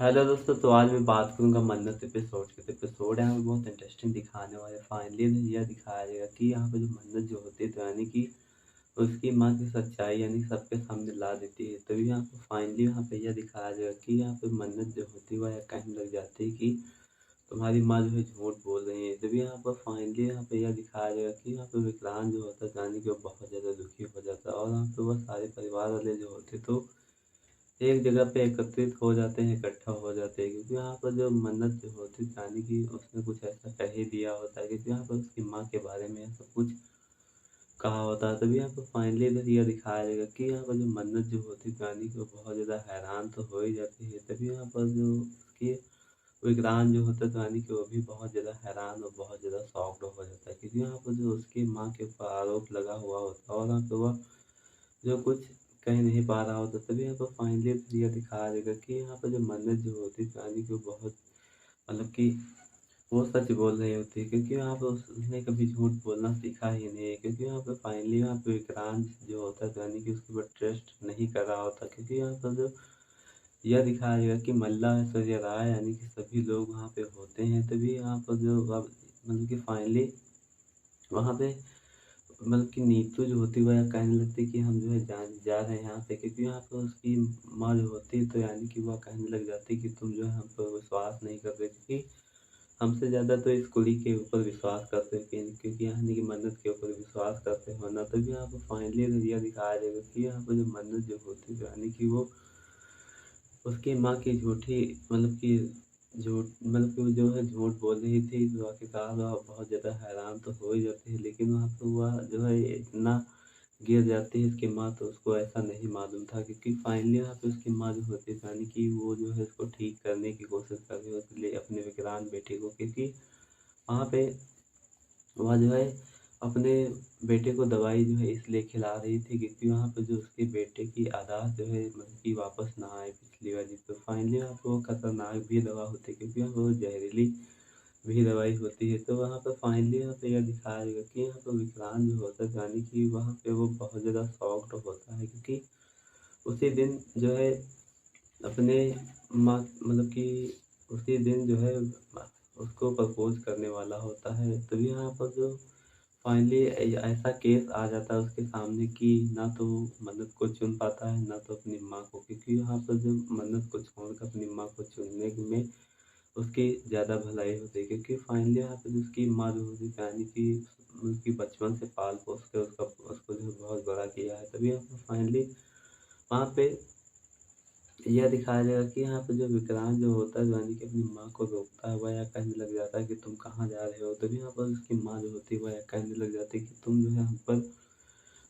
Hello दोस्तों, तो आज मैं बात करूँगा मन्नत एपिसोड की। तो एपिसोड यहाँ पे बहुत इंटरेस्टिंग दिखाने वाले। फाइनली यह दिखाया जाएगा कि यहाँ पे जो मन्नत जो होती है तो यानी कि उसकी माँ की सच्चाई यानी सबके सामने ला देती है। तभी यहाँ पे फाइनली यहाँ पे यह दिखाया जाएगा कि यहाँ पे मन्नत जो होती है वह यह कहने लग जाती है कि तुम्हारी माँ जो है झूठ बोल रही है। तभी यहाँ पर फाइनली यहाँ पे यह दिखाया जाएगा कि यहाँ पे विक्रांत जो होता है यानी कि वो बहुत ज़्यादा दुखी हो जाता है और यहाँ पे वह सारे परिवार वाले जो होते तो एक जगह पे एकत्रित हो जाते हैं, इकट्ठा हो जाते हैं, क्योंकि यहाँ पर जो मन्नत जो होती है यानी कि उसने कुछ ऐसा कह ही दिया होता है, क्योंकि यहाँ पर उसकी माँ के बारे में सब कुछ कहा होता है। तभी यहाँ पर फाइनली इधर यह दिखाया जाएगा कि यहाँ पर जो मन्नत जो होती है यानी कि वो बहुत ज़्यादा हैरान तो हो ही जाती है। तभी यहाँ पर जो उसकी विक्रांत जो होता है तो यानी कि वो भी बहुत ज़्यादा हैरान और बहुत ज़्यादा शॉक्ड हो जाता है, क्योंकि यहाँ पर जो उसकी माँ के ऊपर आरोप लगा हुआ होता है और यहाँ पे वह जो कुछ कह नहीं पा रहा होता। तभी यहाँ पर फाइनली यह दिखाया जाएगा कि यहाँ पर जो मन्नत जो होती है यानी कि वो बहुत मतलब कि वो सच बोल रही होती है, क्योंकि यहाँ पे उसने कभी झूठ बोलना सीखा ही नहीं है। क्योंकि यहाँ पे फाइनली यहाँ पे विक्रांत जो होता है यानी कि उसके ऊपर ट्रस्ट नहीं कर रहा होता, क्योंकि यहाँ पर जो यह दिखाया जाएगा कि मल्ला ऐश्वर्या राय यानी कि सभी लोग वहाँ पे होते हैं। तभी यहाँ पर जो अब मतलब कि फाइनली वहाँ पे मतलब कि नीतू जो होती है वह कहने लगती है कि हम जो है जा रहे हैं यहाँ से, क्योंकि यहाँ पर उसकी माँ जो होती है तो यानी कि वह कहने लग जाती है कि तुम जो है हम पर विश्वास नहीं कर रहे, क्योंकि हमसे ज़्यादा तो इस कुड़ी के ऊपर विश्वास करते हैं, क्योंकि यानी कि मन्नत के ऊपर विश्वास करते हैं। वरना तभी यहाँ पर फाइनली नज़रिया दिखाया जाएगा कि यहाँ पर जो मन्नत जो होती है यानी कि वो उसकी माँ की झूठी मतलब कि झूठ मतलब कि वो जो है झूठ बोल रही थी, तो आखिरकार वह बहुत ज़्यादा हैरान तो हो ही जाती है। लेकिन वहाँ पे वह जो है इतना गिर जाती है उसकी माँ, तो उसको ऐसा नहीं मालूम था, क्योंकि फाइनली यहाँ पे उसकी माँ जो होती है यानी कि वो जो है उसको ठीक करने की कोशिश कर रही होती है अपने विकलांग बेटे को, क्योंकि वहाँ पे वह जो है अपने बेटे को दवाई जो है इसलिए खिला रही थी, क्योंकि वहाँ पे जो उसके बेटे की आदात जो है मतलब कि वापस ना आए पिछली वाली। तो फाइनली वहाँ पे वो खतरनाक भी दवा होती है, क्योंकि वहाँ पे वो जहरीली भी दवाई होती है। तो वहाँ पे फाइनली यहाँ पे यह दिखाया गया कि यहाँ पे विक्रांत जो होता है यानी कि वहाँ पे वो बहुत ज़्यादा शॉक्ड होता है, क्योंकि उसी दिन जो है अपने माँ मतलब कि उसी दिन जो है उसको प्रपोज करने वाला होता है। तभी यहाँ पर जो फाइनली ऐसा केस आ जाता है उसके सामने कि ना तो वो मन्नत को चुन पाता है ना तो अपनी माँ को, क्योंकि यहाँ पर जो मन्नत को छोड़कर अपनी माँ को चुनने में उसकी ज़्यादा भलाई होती है, क्योंकि फाइनली यहाँ पे जो उसकी माँ जो होती है यानी कि उसकी बचपन से पाल पोस के उसका उसको जो है बहुत बड़ा किया है। तभी यहाँ पे फाइनली वहाँ पे यह दिखाया जाएगा कि यहाँ पे जो विक्रांत जो होता है यानी कि अपनी माँ को रोकता है, वह यह कहने लग जाता है कि तुम कहाँ जा रहे हो। तभी यहाँ पर उसकी माँ जो होती है वह यह कहने लग जाती है कि तुम जो है हम पर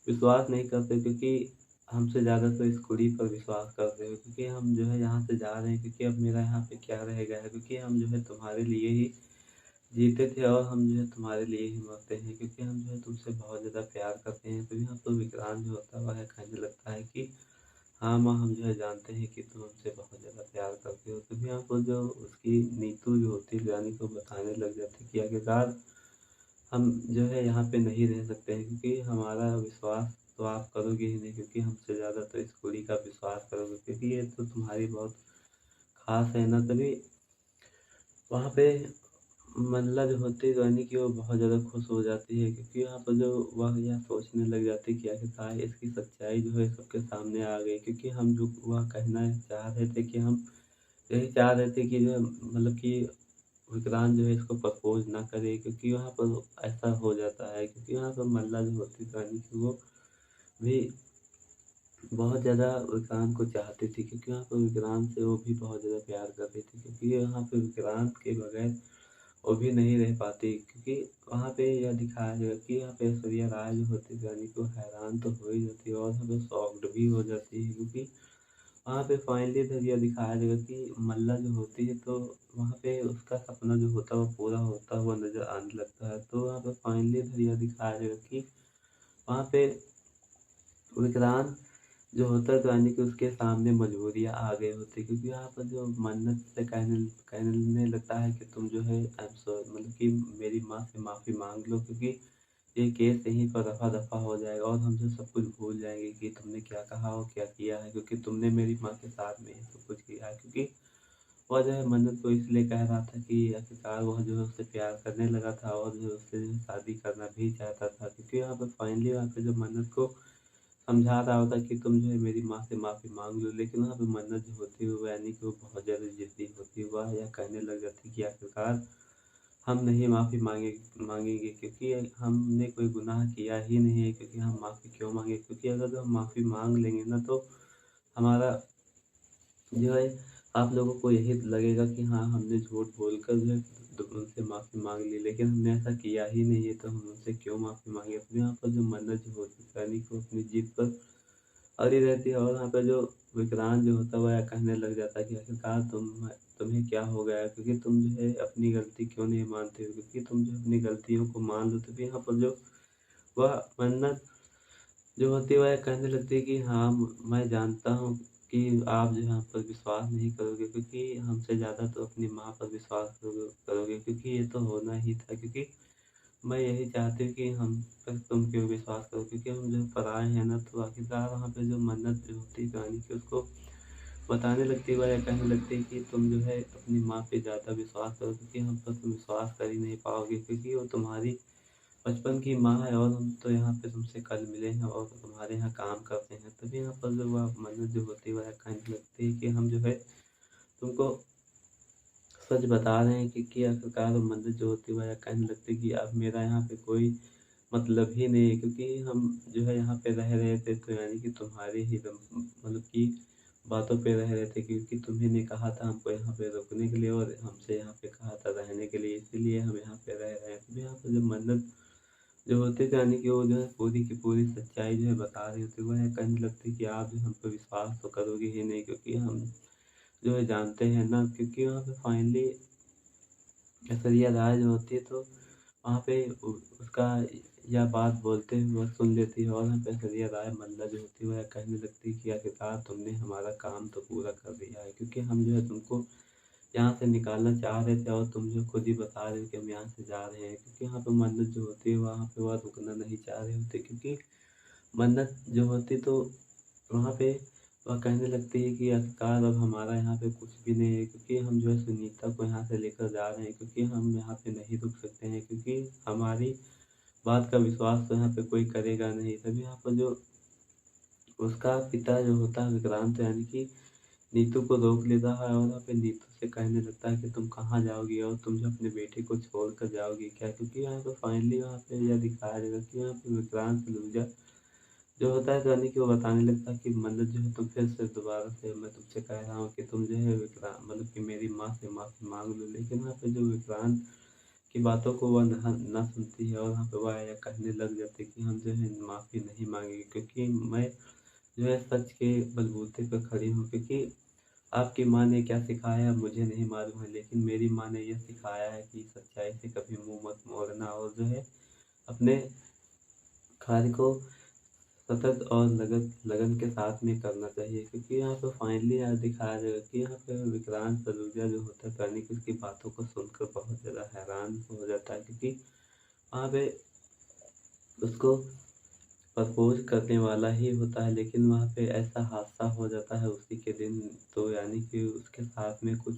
विश्वास नहीं करते, क्योंकि हमसे ज़्यादा तो इस कुड़ी पर विश्वास करते हो, क्योंकि हम जो है यहाँ से जा रहे हैं, क्योंकि अब मेरा यहाँ पे क्या रह गया है, क्योंकि हम जो है तुम्हारे लिए ही जीते थे और हम जो है तुम्हारे लिए ही मरते हैं, क्योंकि हम जो है तुमसे बहुत ज़्यादा प्यार करते हैं। तभी यहाँ पर विक्रांत जो होता है वह कहने लगता है कि हाँ माँ, हम जो है जानते हैं कि तुम हमसे बहुत ज़्यादा प्यार करते हो। तभी यहाँ पर जो उसकी नीतू जो होती है रानी को बताने लग जाती है कि आखिरकार हम जो है यहाँ पे नहीं रह सकते हैं, क्योंकि हमारा विश्वास तो आप करोगे ही नहीं, क्योंकि हमसे ज़्यादा तो इस कुड़ी का विश्वास करोगे, क्योंकि ये तो तुम्हारी बहुत खास है ना। तभी वहाँ पे मंडला जो होती है यानी कि वो बहुत ज़्यादा खुश हो जाती है, क्योंकि यहाँ पर जो वह यह सोचने लग जाती है कि आखिरकार इसकी सच्चाई जो है सबके सामने आ गई, क्योंकि हम जो वह कहना चाह रहे थे कि हम यही चाह रहे थे कि जो है मतलब कि विक्रांत जो है इसको प्रपोज ना करे, क्योंकि वहाँ पर ऐसा हो जाता है, क्योंकि यहाँ पर मंडला जो होती है यानी कि वो भी बहुत ज़्यादा विक्रांत को चाहती थी, क्योंकि यहाँ पर विक्रांत से वो भी बहुत ज़्यादा प्यार करती थी, क्योंकि यहाँ पे विक्रांत के बगैर वो भी नहीं रह पाती, क्योंकि वहाँ पे यह दिखाया गया कि यहाँ पे ऐश्वर्या राय जो होती है यानी कि वो हैरान तो हो ही जाती है और यहाँ पे शॉक्ड भी हो जाती है, क्योंकि वहाँ पे फाइनली फिर यह दिखाया जाएगा कि मल्ला जो होती है तो वहाँ पे उसका सपना जो होता है वो पूरा होता हुआ नज़र आने लगता है। तो वहाँ पे फाइनली फिर यह दिखाया जाएगा कि वहाँ पे विक्रांत जो होता है तो यानी कि उसके सामने मजबूरियाँ आ गई होती है, क्योंकि यहाँ पर जो मन्नत से कहने लगता है कि तुम जो है आई एम सॉरी मतलब कि मेरी माँ से माफ़ी मांग लो, क्योंकि ये केस यहीं पर रफा दफा हो जाएगा और हम जो सब कुछ भूल जाएंगे कि तुमने क्या कहा और क्या किया है, क्योंकि तुमने मेरी माँ के साथ में ये सब कुछ किया है। क्योंकि वह जो है मन्नत को इसलिए कह रहा था कि आखिरकार वह जो है उससे प्यार करने लगा था और जो है उससे जो है शादी करना भी चाहता था। क्योंकि यहाँ पे फाइनली वहाँ पे जो मन्नत को समझा रहा होता कि तुम जो है मेरी माँ से माफ़ी माँग लो, लेकिन वहाँ पे मन्नत जो होती है वो यानी कि वो बहुत ज़्यादा ज़िद्दी होती है। वह यह कहने लग जाती कि आखिरकार हम नहीं माफ़ी माँगेंगे, क्योंकि हमने कोई गुनाह किया ही नहीं है, क्योंकि हम माफ़ी क्यों माँगे? क्योंकि अगर जो हम माफ़ी माँग लेंगे ना तो हमारा जो है आप लोगों को यही लगेगा कि हाँ, हमने झूठ बोलकर जो है उनसे माफ़ी माँग ली, लेकिन हमने ऐसा किया ही नहीं है, तो हम उनसे क्यों माफ़ी माँगे? तो यहाँ पर जो मन्नत जो होती है यानी कि वो अपनी जिद पर अड़ी रहती है, और यहाँ पे जो विक्रांत जो होता है वह कहने लग जाता है कि आखिरकार तुम्हें क्या हो गया है? क्योंकि तुम जो है अपनी गलती क्यों नहीं मानते हो? क्योंकि तुम जो अपनी गलतियों को मान लो, तो फिर यहाँ पर जो वह मन्नत जो होती है वह कहने लगती है कि हाँ, मैं जानता हूँ कि आप जो है हम पर विश्वास नहीं करोगे, क्योंकि हमसे ज़्यादा तो अपनी माँ पर विश्वास करोगे, क्योंकि ये तो होना ही था, क्योंकि मैं यही चाहती हूँ कि हम पर तुम क्यों विश्वास करो, क्योंकि हम जो पराए हैं ना, तो आखिरकार वहाँ पे जो मन्नत जो होती है कहानी की उसको बताने लगती है, वह ये कहने लगती है कि तुम जो है अपनी माँ पे ज़्यादा विश्वास करो, क्योंकि हम पर तुम विश्वास कर ही नहीं पाओगे, क्योंकि वो तुम्हारी बचपन की माँ है, और हम तो यहाँ पे तुमसे कल मिले हैं और तुम्हारे यहाँ काम करते हैं। तभी यहाँ पर जो वह मन्नत जो होती है वह कहने लगती है कि हम जो है तुमको सच बता रहे हैं, कि आखिरकार वो मन्नत जो होती है वह कहने लगती है कि अब मेरा यहाँ पे कोई मतलब ही नहीं है, क्योंकि हम जो है यहाँ पे रह रहे थे तो यानी कि तुम्हारे ही मतलब कि बातों पे रह रहे थे, क्योंकि तुम्ही ने कहा था हमको यहाँ पे रुकने के लिए और हमसे यहाँ पे कहा था रहने के लिए, इसीलिए हम यहाँ पे रह रहे हैं। तो यहाँ पर जो मन्नत जो होते थे यानी कि वो जो है पूरी की पूरी सच्चाई जो है बता रहे होते, वो है कहने लगते कि आप जो हम पे विश्वास तो करोगे ही नहीं, क्योंकि हम जो है जानते हैं ना, क्योंकि वहाँ पे फाइनली ऐश्वर्या राय जो होती है तो वहाँ पे उसका यह बात बोलते हुए वह सुन लेती है, और वहाँ पे ऐश्वर्या राय मल्ला जो होती है वह कहने लगती है कि आखिरकार तुमने हमारा काम तो पूरा कर दिया है, क्योंकि हम जो है तुमको यहाँ से निकालना चाह रहे थे और तुम जो खुद ही बता रहे हो कि हम यहाँ से जा रहे हैं, क्योंकि यहाँ पे मन्नत जो होती है वहाँ पे वह रुकना नहीं चाह रहे होते, क्योंकि मन्नत जो होती तो वहाँ पे वह कहने लगती है कि आखिरकार अब हमारा यहाँ पे कुछ भी नहीं है, क्योंकि हम जो है सुनीता को यहाँ से लेकर जा रहे हैं, क्योंकि हम यहाँ पे नहीं रुक सकते हैं, क्योंकि हमारी बात का विश्वास तो यहाँ पे कोई करेगा नहीं। तभी यहाँ पर जो उसका पिता जो होता है विक्रांत यानी कि नीतू को रोक लेता है, और वहाँ पे नीतू से कहने लगता है कि तुम कहाँ जाओगी और तुम जो अपने बेटे को छोड़ कर जाओगी क्या? क्योंकि यहाँ पे फाइनली वहाँ पे यह दिखाया जाएगा कि यहाँ पे विक्रांत सलूजा जो होता है तो यानी कि वो बताने लगता है कि मन्नत जो है तुम फिर से दोबारा से मैं तुमसे कह रहा हूँ कि तुम जो है विक्रांत मतलब कि मेरी माँ से माफ़ी माँग लो, लेकिन वहाँ पे जो विक्रांत की बातों को वह ना सुनती है, और वहाँ पे वह यह कहने लग जाती है कि हम जो है माफ़ी नहीं माँगेंगे, क्योंकि मैं जो है सच के बलबूते पे खड़ी हूँ, क्योंकि आपकी माँ ने क्या सिखाया है मुझे नहीं मालूम है, लेकिन मेरी माँ ने यह सिखाया है कि सच्चाई से कभी मुँह मत मोड़ना, और जो है अपने कार्य को सतत और लगन के साथ में करना चाहिए, क्योंकि यहाँ पे फाइनली यहाँ दिखाया जाएगा कि यहाँ पे विक्रांत सलूजा जो होता है यानी कि उसकी बातों को सुनकर बहुत ज़्यादा हैरान हो जाता है, क्योंकि वहाँ पे उसको प्रपोज़ करने वाला ही होता है, लेकिन वहाँ पे ऐसा हादसा हो जाता है उसी के दिन, तो यानी कि उसके साथ में कुछ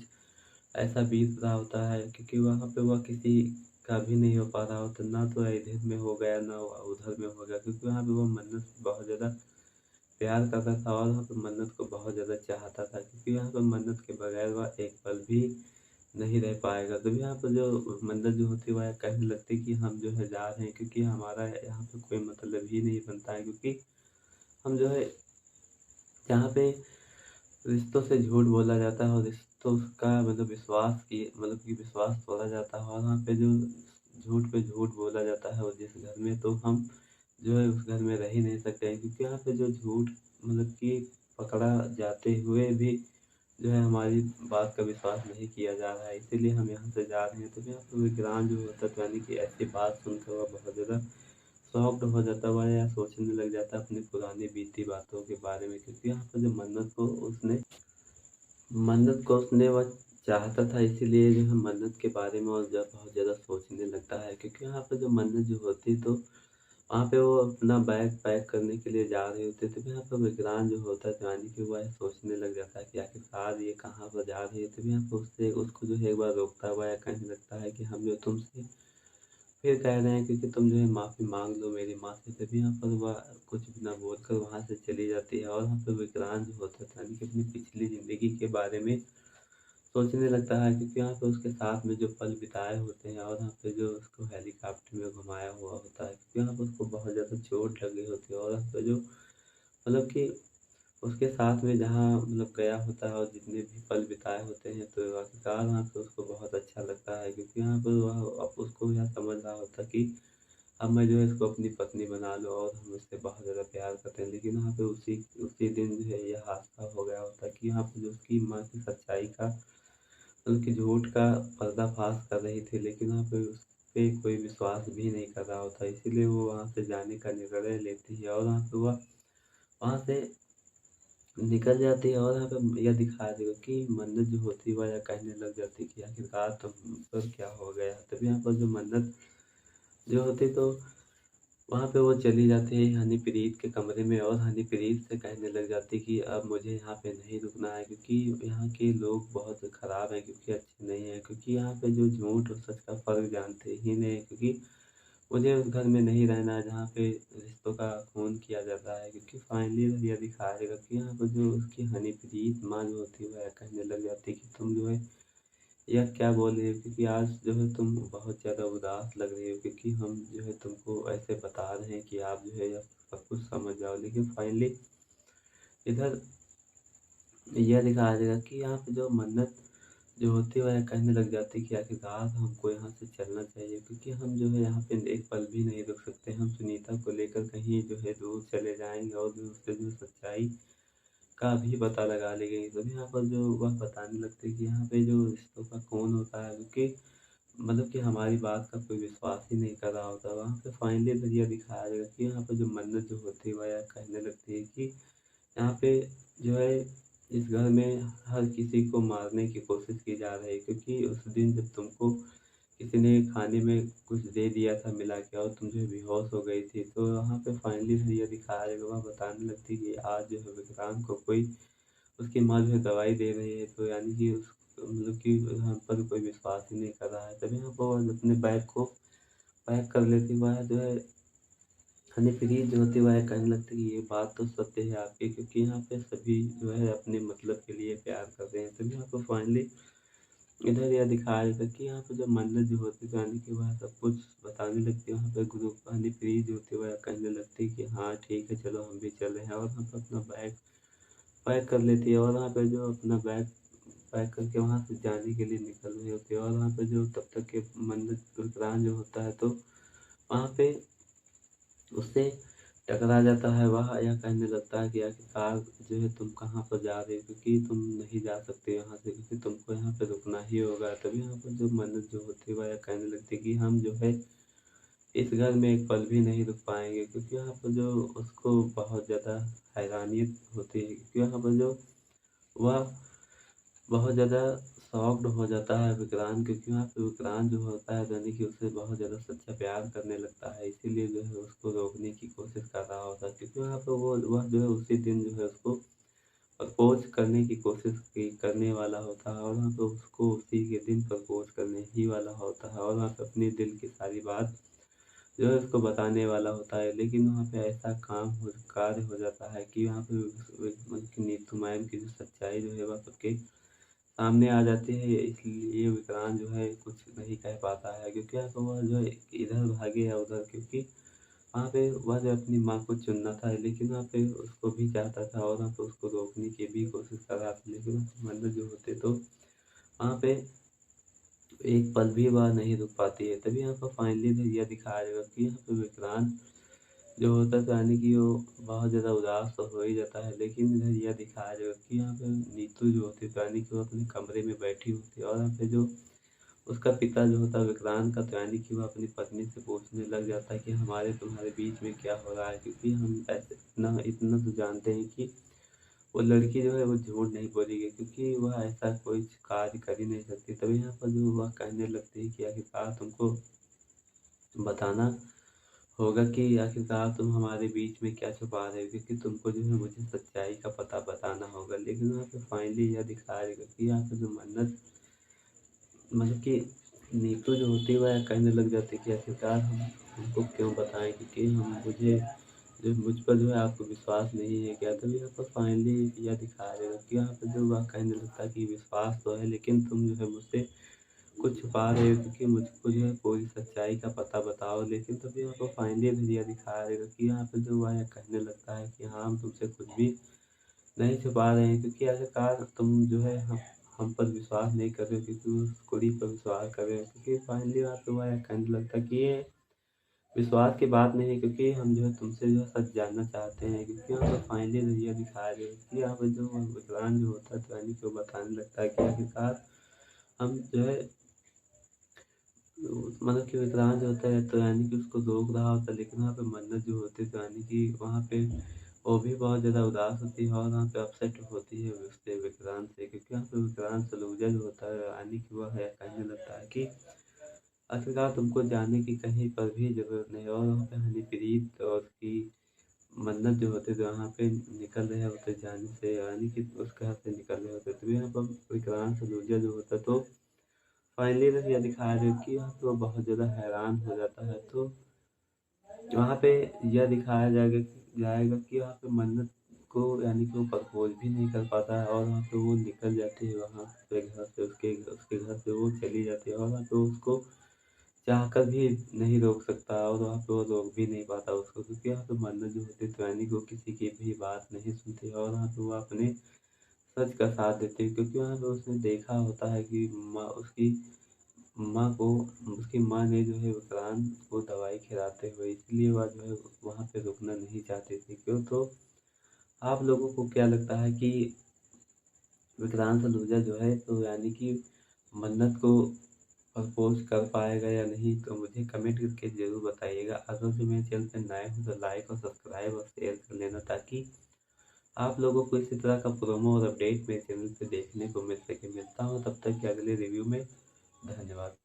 ऐसा बीत रहा होता है, क्योंकि वहाँ पे वह किसी का भी नहीं हो पा रहा होता, ना तो इधर में हो गया ना उधर में हो गया, क्योंकि वहाँ पे वो मन्नत से बहुत ज़्यादा प्यार करता था, और वहाँ पे मन्नत को बहुत ज़्यादा चाहता था, क्योंकि यहाँ पे मन्नत के बगैर वह एक पल भी नहीं रह पाएगा। तो यहाँ पर जो मन्नत जो होती है वह कहने लगती है कि हम जो है जा रहे हैं, क्योंकि हमारा यहाँ पे कोई मतलब ही नहीं बनता है, क्योंकि हम जो है जहाँ पे रिश्तों से झूठ बोला जाता है और रिश्तों का मतलब विश्वास की मतलब कि विश्वास तोड़ा जाता है, और वहाँ पे जो झूठ पे झूठ बोला जाता है और जिस घर में तो हम जो है उस घर में रह ही नहीं सकते हैं, क्योंकि यहाँ पे जो झूठ मतलब कि पकड़ा जाते हुए भी जो है हमारी बात का विश्वास नहीं किया जा रहा है, इसीलिए हम यहाँ से जा रहे हैं। तो यहाँ पे विक्रांत जो होता है तो यानी कि ऐसी बात सुनकर वह बहुत ज़्यादा शॉक्ड हो जाता है, वह या सोचने लग जाता है अपनी पुरानी बीती बातों के बारे में, क्योंकि यहाँ पर जो मन्नत को उसने वह चाहता था, इसीलिए जो है मन्नत के बारे में और जब बहुत ज़्यादा सोचने लगता है, क्योंकि यहाँ पे जो मन्नत जो होती तो वहाँ पे वो अपना बैग पैक करने के लिए जा रहे होते थे, तभी यहाँ पर विक्रांत जो होता है यानी कि वह सोचने लग जाता है कि आखिरकार ये कहाँ पर जा रही है। तभी यहाँ पर उससे उसको जो है एक बार रोकता हुआ या कहने लगता है कि हम जो तुमसे फिर कह रहे हैं क्योंकि तुम जो है माफ़ी माँग लो मेरी माँ से। तभी यहाँ पर वह कुछ भी ना बोलकर वहाँ से चली जाती है और वहाँ पे विक्रांत जो होता है यानी कि अपनी पिछली ज़िंदगी के बारे में सोचने लगता है क्योंकि यहाँ पे उसके साथ में जो पल बिताए होते हैं और यहाँ पे जो उसको हेलीकॉप्टर में घुमाया हुआ होता है क्योंकि यहाँ पे उसको बहुत ज़्यादा चोट लगी होती है और यहाँ पे जो मतलब कि उसके साथ में जहाँ मतलब गया होता है और जितने भी पल बिताए होते हैं तो आखिरकार वहाँ पे उसको बहुत अच्छा लगता है क्योंकि यहाँ पर वह अब उसको यह समझ रहा होता है कि अब मैं जो है इसको अपनी पत्नी बना लूँ और हम उससे बहुत ज़्यादा प्यार करते हैं। लेकिन वहाँ पे उसी उसी दिन जो है यह हादसा हो गया होता है कि यहाँ पे जो उसकी माँ की सच्चाई का उनकी झूठ का पर्दाफ़ाश कर रही थी, लेकिन वहाँ पे उसपे कोई विश्वास भी नहीं कर रहा होता, इसीलिए वो वहाँ से जाने का निर्णय लेती है और वहाँ पे वह वहाँ से निकल जाती है और यहाँ पे यह दिखाया जाएगा कि मन्नत जो होती है वह यह कहने लग जाती है कि आखिरकार तुम पर क्या हो गया? तभी यहाँ पर जो मन्नत जो होती तो वहाँ पे वो चली जाती है हनीप्रीत के कमरे में और हनीप्रीत से कहने लग जाती है कि अब मुझे यहाँ पे नहीं रुकना है क्योंकि यहाँ के लोग बहुत ख़राब हैं क्योंकि अच्छे नहीं हैं क्योंकि यहाँ पे जो झूठ और सच का फ़र्क जानते ही नहीं हैं क्योंकि मुझे उस घर में नहीं रहना है जहाँ पे रिश्तों का खून किया जाता है क्योंकि फाइनली यह दिखाया जाएगा कि यहाँ पर जो उसकी हनीप्रीत माँ जो होती है वह कहने लग जाती है कि तुम जो है यह क्या बोल रही हो क्योंकि आज जो है तुम बहुत ज़्यादा उदास लग रही हो क्योंकि हम जो है तुमको ऐसे बता रहे हैं कि आप जो है यह सब कुछ समझ जाओ लेकिन फाइनली इधर यह दिखाया जाएगा कि यहाँ पे जो मन्नत जो होती है वह कहने लग जाती है कि आखिरकार हमको यहाँ से चलना चाहिए क्योंकि हम जो है यहाँ पे एक पल भी नहीं रुक सकते। हम सुनीता को लेकर कहीं जो है दूर चले जाएँगे और जो उससे जो सच्चाई का भी पता लगा लेंगे। तभी यहाँ पर जो वह बताने लगते हैं कि यहाँ पे जो रिश्तों का कौन होता है क्योंकि मतलब कि हमारी बात का कोई विश्वास ही नहीं कर रहा होता। वहाँ पे फाइनली फिर ये दिखाया जाएगा कि यहाँ पे जो मन्नत जो होती है वह यह कहने लगती है कि यहाँ पे जो है इस घर में हर किसी को मारने की कोशिश की जा रही है क्योंकि उस दिन जब तुमको किसी ने खाने में कुछ दे दिया था मिला के और तुम जो है बेहोश हो गई थी तो वहाँ पे फाइनली फिर ये दिखाया जाएगा वह बताने लगती है कि आज जो है विक्रांत को कोई उसकी माँ जो है दवाई दे रही है तो यानी कि उस मतलब कि हम पर कोई विश्वास ही नहीं कर रहा है। तभी यहाँ पर वो अपने बैग को पैक कर लेती है वह जो है हनीप्रीत जो होती है वह कहने लगती है कि ये बात तो सत्य है आपकी क्योंकि यहाँ पे सभी जो है अपने मतलब के लिए प्यार कर रहे हैं। तभी यहाँ पे फाइनली इधर यह दिखाया जाता है कि यहाँ पे जो मन्नत जो होती है यानी कि वह सब कुछ बताने लगती है। वहाँ पे ग्रुप हनीप्रीत जो होती है वह कहने लगती है कि हाँ ठीक है चलो हम भी चल रहे हैं और वहाँ पे अपना बैग पैक कर लेती है और वहाँ पे जो अपना बैग पैक करके वहाँ से जाने के लिए निकल रही होती है और वहाँ पे जो तब तक के मन्नत विक्रांत जो होता है तो वहाँ पे उससे टकरा जाता है वह या कहने लगता है कि आखिरकार जो है तुम कहाँ पर जा रहे हो क्योंकि तुम नहीं जा सकते यहाँ से क्योंकि तुमको यहाँ पे रुकना ही होगा। तभी यहाँ पर जो मन्नत जो होती है वह यह कहने लगती है कि हम जो है इस घर में एक पल भी नहीं रुक पाएँगे क्योंकि यहाँ पर जो उसको बहुत ज़्यादा हैरानियत होती है क्योंकि यहाँ पर जो वह बहुत ज़्यादा शॉक्ड हो जाता है विक्रांत क्योंकि वहाँ पे विक्रांत जो होता है यानी कि उससे बहुत ज़्यादा सच्चा प्यार करने लगता है इसीलिए जो है उसको रोकने की कोशिश कर रहा होता है क्योंकि वहाँ पे वो वह जो है उसी दिन जो है उसको प्रपोज करने की कोशिश की करने वाला होता है और वहाँ पे उसको उसी के दिन प्रपोज करने ही वाला होता है और वहाँ पे अपने दिल की सारी बात जो है उसको बताने वाला होता है लेकिन वहाँ पे ऐसा कार्य हो जाता है कि वहाँ पे मतलब कि नीतू मैम की जो सच्चाई जो है वह सबके सामने आ जाती है इसलिए विक्रांत जो है कुछ नहीं कह पाता है क्योंकि यहाँ पे वह जो है इधर भागे या उधर क्योंकि वहाँ पे वह जो अपनी माँ को चुनना था लेकिन वहाँ पे उसको भी चाहता था और वहाँ पे उसको रोकने की भी कोशिश कर रहा था लेकिन वहाँ पे मन्नत जो होते तो वहाँ पे एक पल भी वह नहीं रुक पाती है। तभी यहाँ पर फाइनली यह दिखाया जाएगा कि यहाँ पे विक्रांत जो होता है तो यानी कि वो बहुत ज़्यादा उदास तो हो ही जाता है लेकिन इधर यह दिखाया जाएगा कि यहाँ पे नीतू जो होती है तो यानी कि वो अपने कमरे में बैठी होती है और यहाँ पे जो उसका पिता जो होता है विक्रांत का तो यानी कि वो अपनी पत्नी से पूछने लग जाता है कि हमारे तुम्हारे बीच में क्या हो रहा है क्योंकि हम ऐसे इतना इतना तो जानते हैं कि वो लड़की जो है वो झूठ नहीं बोलेगी क्योंकि वह ऐसा कोई कार्य कर ही नहीं सकती। तभी यहाँ पर जो वह कहने लगती है कि आखिरकार तुमको बताना होगा कि आखिरकार तुम हमारे बीच में क्या छुपा रहे हो, क्योंकि तुमको जो है मुझे सच्चाई का पता बताना होगा। लेकिन वहाँ पे फाइनली यह दिखाया जाएगा कि यहाँ पे जो मन्नत मतलब कि नीतू जो होती है वह कहने लग जाती है कि आखिरकार हम हमको क्यों बताएं, क्योंकि हम मुझे जो मुझ पर जो है आपको विश्वास नहीं है क्या। तभी यहाँ पर फाइनली यह दिखाया जाएगा कि यहाँ पे जो वह कहने लगता है कि विश्वास तो है, लेकिन तुम जो है मुझसे कुछ छुपा रहे हो, क्योंकि मुझको जो है पूरी सच्चाई का पता बताओ। लेकिन तभी यहाँ पर फाइनली यह दिखाया जाएगा कि यहाँ पे जो वह कहने लगता है कि हाँ, हम तुमसे कुछ भी नहीं छुपा रहे हैं, क्योंकि आखिरकार तुम जो है हम पर विश्वास नहीं कर रहे हो, क्योंकि उस कुड़ी पर विश्वास कर रहे हो। क्योंकि फाइनली बात तो वह कहने लगता है कि ये विश्वास की बात नहीं है, क्योंकि हम जो है तुमसे जो है सच जानना चाहते हैं। क्योंकि यहाँ पर फाइनली नज़रिया दिखाया गया है कि यहाँ पर जो विक्रांत जो होता है तो यानी कि वो बताने लगता है कि आखिरकार हम जो है मतलब कि विक्रांत जो होता है तो यानी कि उसको रोक रहा होता है। लेकिन वहाँ पे मन्नत जो होती है तो यानी कि वहाँ पे वो भी बहुत ज़्यादा उदास होती है और वहाँ पे अपसेट होती है उससे विक्रांत से, क्योंकि यहाँ पे विक्रांत सलूजा जो होता है यानी कि वह है कहने लगता है कि आखिरकार तुमको जाने की कहीं पर भी ज़रूरत नहीं है। और वहाँ पे हनीप्रीत और उसकी मन्नत जो होते थे वहाँ पे निकल रहे होते जाने से, यानी कि उसके हाथ से निकल रहे होते। तो यहाँ पर विक्रांत सलूजा जो होता तो फाइनली बस ये दिखाया गया कि यहाँ पे वो बहुत ज़्यादा हैरान हो जाता है। तो वहाँ पे यह दिखाया जाएगा कि वहाँ पे मन्नत को यानी कि वो प्रपोज भी नहीं कर पाता है, और वहाँ पे वो निकल जाती है वहाँ पे घर से, उसके उसके घर से वो चली जाती है, और वहाँ पे उसको चाहकर भी नहीं रोक सकता, और वहाँ पे वो रोक भी नहीं पाता उसको, क्योंकि यहाँ पे मन्नत जो होती है तो यानी कि वो किसी की भी बात नहीं सुनती है, और वहाँ पे वो अपने सच का साथ देती है। क्योंकि वहाँ पे उसने देखा होता है कि माँ उसकी माँ को उसकी माँ ने जो है विक्रांत को दवाई खिलाते हुए, इसलिए वह जो है वहाँ पे रुकना नहीं चाहती थी। क्यों? तो आप लोगों को क्या लगता है कि विक्रांत सलूजा जो है तो यानी कि मन्नत को प्रपोज कर पाएगा या नहीं? तो मुझे कमेंट करके ज़रूर बताइएगा। अगर जो मेरे चैनल पे नए हो तो लाइक और सब्सक्राइब और शेयर कर लेना, ताकि आप लोगों को इसी तरह का प्रोमो और अपडेट मेरे चैनल पे देखने को मिल सके। मिलता हूँ तब तक के अगले रिव्यू में। धन्यवाद।